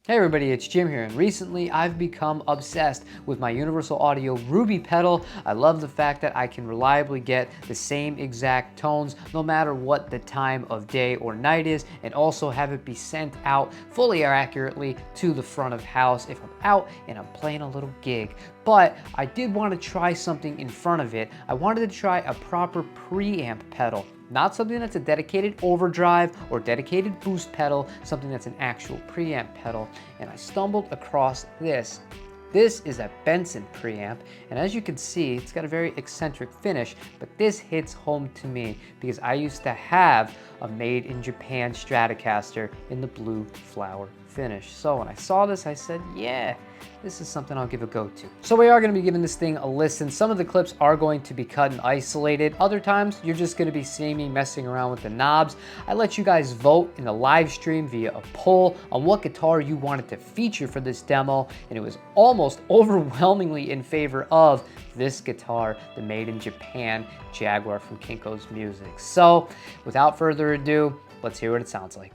Hey everybody, it's Jim here, and recently I've become obsessed with my Universal Audio Ruby pedal. I love the fact that I can reliably get the same exact tones no matter what the time of day or night is, and also have it be sent out fully or accurately to the front of house if I'm out and I'm playing a little gig. But I did want to try something in front of it. I wanted to try a proper preamp pedal. Not something that's a dedicated overdrive or dedicated boost pedal, something that's an actual preamp pedal. And I stumbled across this. This is a Benson Preamp, and as you can see, it's got a very eccentric finish, but this hits home to me because I used to have a made in Japan Stratocaster in the Blue Floral finish. So when I saw this, I said, yeah, this is something I'll give a go to. So we are going to be giving this thing a listen. Some of the clips are going to be cut and isolated. Other times, you're just going to be seeing me messing around with the knobs. I let you guys vote in the live stream via a poll on what guitar you wanted to feature for this demo, and it was almost overwhelmingly in favor of this guitar, the made in Japan Jaguar from Kinko's Music. So without further ado, let's hear what it sounds like.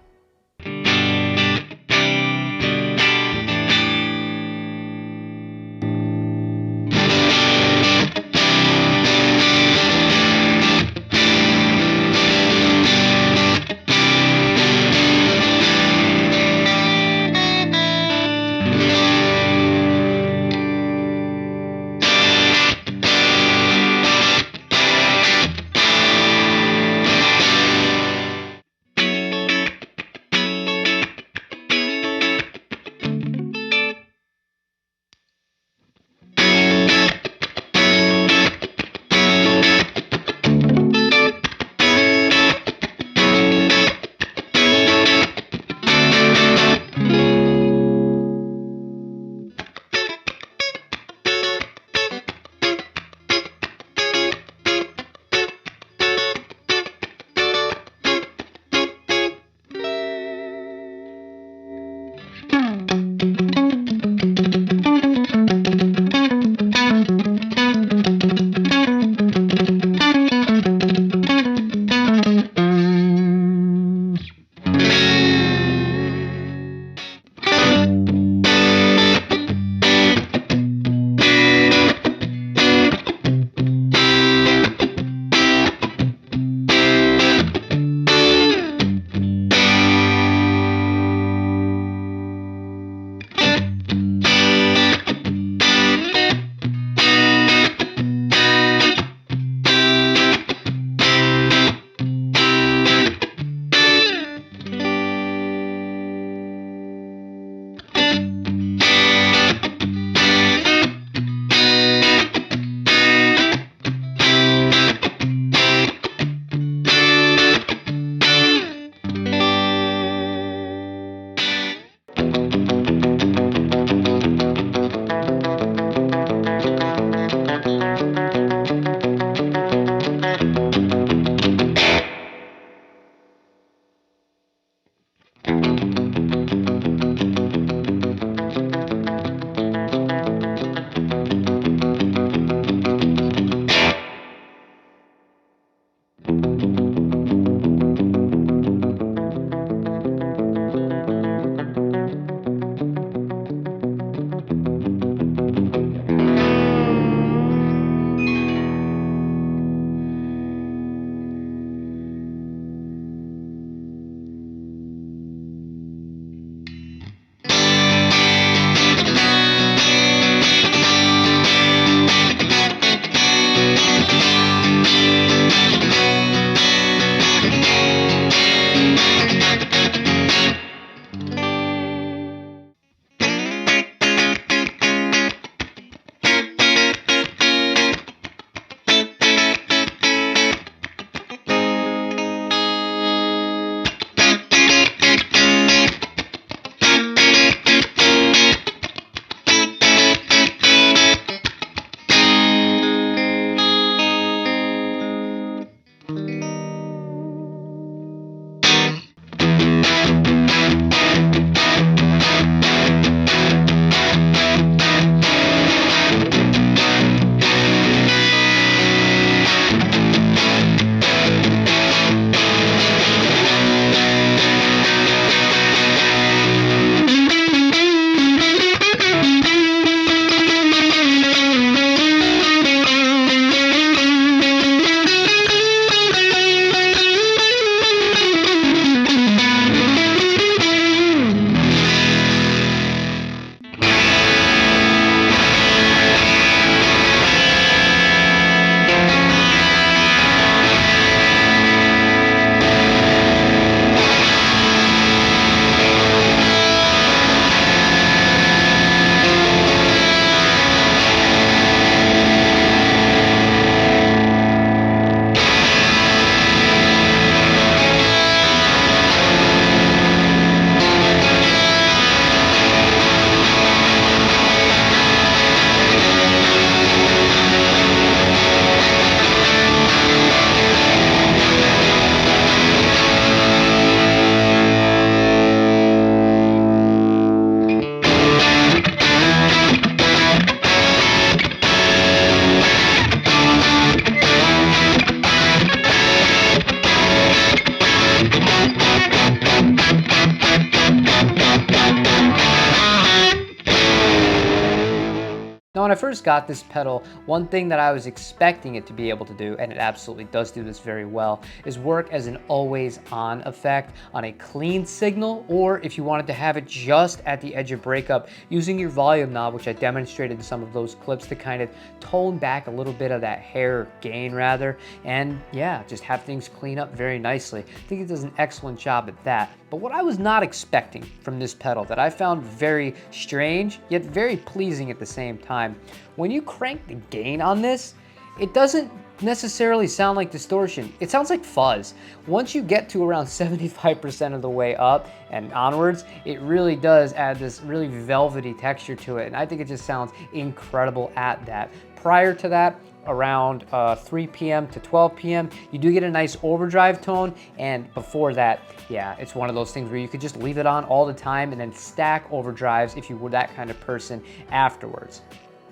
Now, when I first got this pedal, one thing that I was expecting it to be able to do, and it absolutely does do this very well, is work as an always on effect on a clean signal, or if you wanted to have it just at the edge of breakup, using your volume knob, which I demonstrated in some of those clips, to kind of tone back a little bit of that hair gain rather, and yeah, just have things clean up very nicely. I think it does an excellent job at that. But what I was not expecting from this pedal that I found very strange, yet very pleasing at the same time, when you crank the gain on this, it doesn't necessarily sound like distortion. It sounds like fuzz. Once you get to around 75% of the way up and onwards, it really does add this really velvety texture to it, and I think it just sounds incredible at that. Prior to that, around 3 p.m. to 12 p.m. you do get a nice overdrive tone, and before that, yeah, it's one of those things where you could just leave it on all the time and then stack overdrives if you were that kind of person afterwards.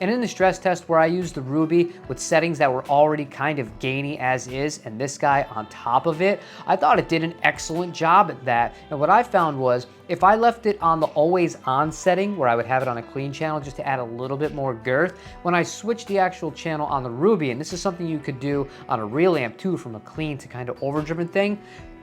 And in the stress test where I used the Ruby with settings that were already kind of gainy as is, and this guy on top of it, I thought it did an excellent job at that. And what I found was, if I left it on the always on setting, where I would have it on a clean channel just to add a little bit more girth, when I switched the actual channel on the Ruby, and this is something you could do on a real amp too, from a clean to kind of overdriven thing,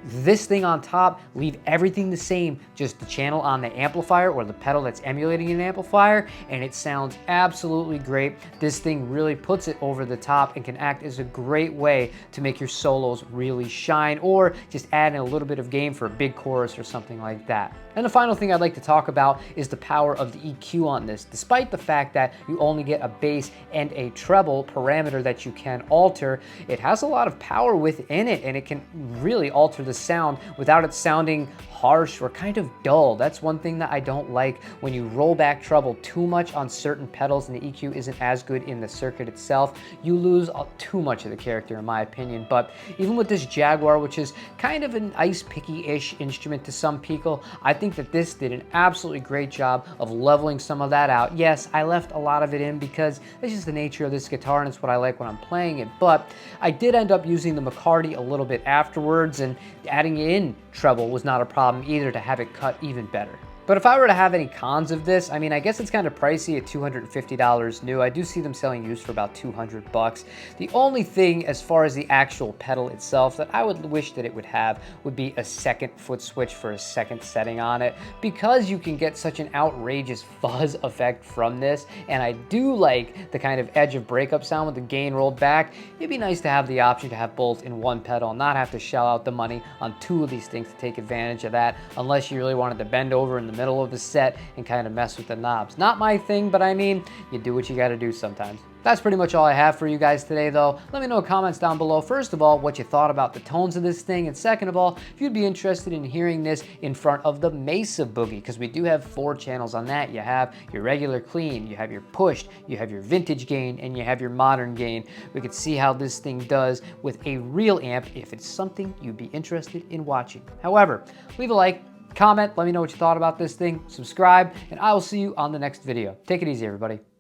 this thing on top, leave everything the same, just the channel on the amplifier or the pedal that's emulating an amplifier, and it sounds absolutely great. This thing really puts it over the top and can act as a great way to make your solos really shine, or just add in a little bit of gain for a big chorus or something like that. And the final thing I'd like to talk about is the power of the EQ on this. Despite the fact that you only get a bass and a treble parameter that you can alter, it has a lot of power within it, and it can really alter the sound without it sounding harsh or kind of dull. That's one thing that I don't like, when you roll back treble too much on certain pedals and the EQ isn't as good in the circuit itself. You lose too much of the character, in my opinion. But even with this Jaguar, which is kind of an ice picky-ish instrument to some people, I think that this did an absolutely great job of leveling some of that out. Yes, I left a lot of it in because it's just the nature of this guitar and it's what I like when I'm playing it, but I did end up using the McCarty a little bit afterwards, and adding in treble was not a problem either to have it cut even better. But if I were to have any cons of this, I mean, I guess it's kind of pricey at $250 new. I do see them selling used for about 200 bucks. The only thing as far as the actual pedal itself that I would wish that it would have would be a second foot switch for a second setting on it, because you can get such an outrageous fuzz effect from this, and I do like the kind of edge of breakup sound with the gain rolled back. It'd be nice to have the option to have both in one pedal and not have to shell out the money on two of these things to take advantage of that, unless you really wanted to bend over in the middle of the set and kind of mess with the knobs. Not my thing, but I mean, you do what you got to do sometimes. That's pretty much all I have for you guys today, though. Let me know in comments down below, first of all, what you thought about the tones of this thing, and second of all, if you'd be interested in hearing this in front of the Mesa Boogie, because we do have 4 channels on that. You have your regular clean, you have your pushed, you have your vintage gain, and you have your modern gain. We could see how this thing does with a real amp if it's something you'd be interested in watching. However, leave a like, comment, let me know what you thought about this thing, subscribe, and I will see you on the next video. Take it easy, everybody.